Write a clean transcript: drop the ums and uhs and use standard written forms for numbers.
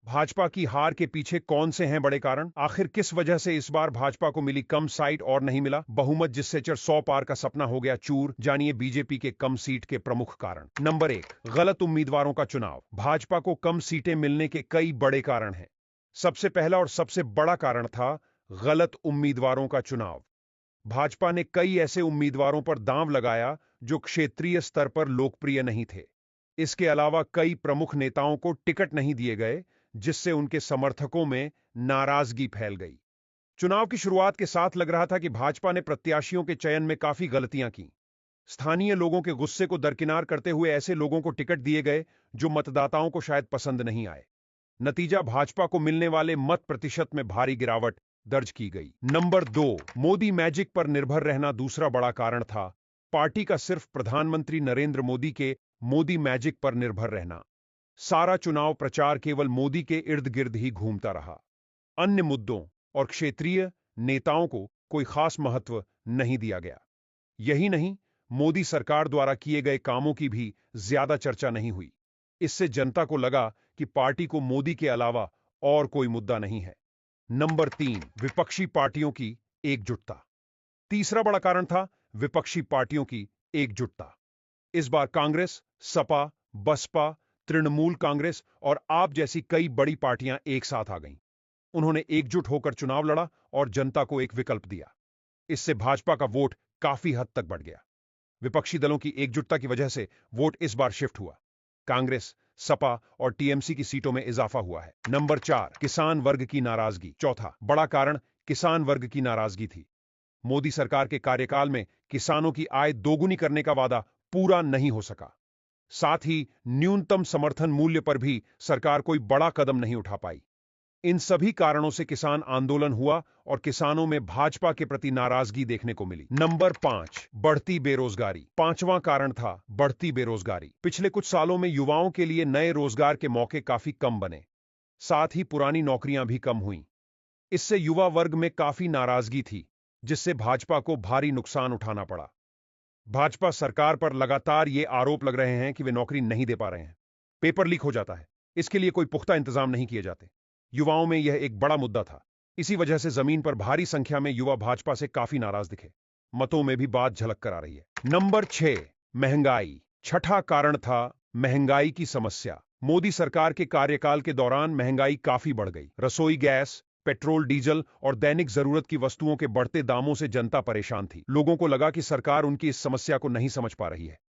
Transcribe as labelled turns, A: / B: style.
A: भाजपा की हार के पीछे कौन से हैं बड़े कारण? आखिर किस वजह से इस बार भाजपा को मिली कम साइट और नहीं मिला बहुमत, जिससे 100 पार का सपना हो गया चूर? जानिए बीजेपी के कम सीट के प्रमुख कारण। नंबर 1, गलत उम्मीदवारों का चुनाव। भाजपा को कम सीटें मिलने के कई बड़े कारण हैं। सबसे पहला और सबसे बड़ा कारण था गलत उम्मीदवारों का चुनाव। भाजपा ने कई ऐसे उम्मीदवारों पर दांव लगाया जो क्षेत्रीय स्तर पर लोकप्रिय नहीं थे। इसके अलावा कई प्रमुख नेताओं को टिकट नहीं दिए गए, जिससे उनके समर्थकों में नाराजगी फैल गई। चुनाव की शुरुआत के साथ लग रहा था कि भाजपा ने प्रत्याशियों के चयन में काफी गलतियां की। स्थानीय लोगों के गुस्से को दरकिनार करते हुए ऐसे लोगों को टिकट दिए गए जो मतदाताओं को शायद पसंद नहीं आए। नतीजा, भाजपा को मिलने वाले मत प्रतिशत में भारी गिरावट दर्ज की गई। नंबर 2, मोदी मैजिक पर निर्भर रहना दूसरा बड़ा कारण था। पार्टी का सिर्फ प्रधानमंत्री नरेंद्र मोदी के मोदी मैजिक पर निर्भर रहना। सारा चुनाव प्रचार केवल मोदी के इर्द गिर्द ही घूमता रहा। अन्य मुद्दों और क्षेत्रीय नेताओं को कोई खास महत्व नहीं दिया गया। यही नहीं, मोदी सरकार द्वारा किए गए कामों की भी ज्यादा चर्चा नहीं हुई। इससे जनता को लगा कि पार्टी को मोदी के अलावा और कोई मुद्दा नहीं है। नंबर 3, विपक्षी पार्टियों की एकजुटता। तीसरा बड़ा कारण था विपक्षी पार्टियों की एकजुटता। इस बार कांग्रेस, सपा, बसपा, तृणमूल कांग्रेस और आप जैसी कई बड़ी पार्टियां एक साथ आ गईं। उन्होंने एकजुट होकर चुनाव लड़ा और जनता को एक विकल्प दिया। इससे भाजपा का वोट काफी हद तक बढ़ गया। विपक्षी दलों की एकजुटता की वजह से वोट इस बार शिफ्ट हुआ। कांग्रेस, सपा और टीएमसी की सीटों में इजाफा हुआ है। नंबर 4, किसान वर्ग की नाराजगी। चौथा बड़ा कारण किसान वर्ग की नाराजगी थी। मोदी सरकार के कार्यकाल में किसानों की आय दोगुनी करने का वादा पूरा नहीं हो सका। साथ ही न्यूनतम समर्थन मूल्य पर भी सरकार कोई बड़ा कदम नहीं उठा पाई। इन सभी कारणों से किसान आंदोलन हुआ और किसानों में भाजपा के प्रति नाराजगी देखने को मिली। नंबर 5, बढ़ती बेरोजगारी। पांचवां कारण था बढ़ती बेरोजगारी। पिछले कुछ सालों में युवाओं के लिए नए रोजगार के मौके काफी कम बने। साथ ही पुरानी नौकरियां भी कम हुईं। इससे युवा वर्ग में काफी नाराजगी थी, जिससे भाजपा को भारी नुकसान उठाना पड़ा। भाजपा सरकार पर लगातार ये आरोप लग रहे हैं कि वे नौकरी नहीं दे पा रहे हैं। पेपर लीक हो जाता है, इसके लिए कोई पुख्ता इंतजाम नहीं किए जाते। युवाओं में यह एक बड़ा मुद्दा था। इसी वजह से जमीन पर भारी संख्या में युवा भाजपा से काफी नाराज दिखे। मतों में भी बात झलक कर आ रही है। नंबर 6, महंगाई। छठा कारण था महंगाई की समस्या। मोदी सरकार के कार्यकाल के दौरान महंगाई काफी बढ़ गई। रसोई गैस, पेट्रोल, डीजल और दैनिक जरूरत की वस्तुओं के बढ़ते दामों से जनता परेशान थी। लोगों को लगा कि सरकार उनकी इस समस्या को नहीं समझ पा रही है।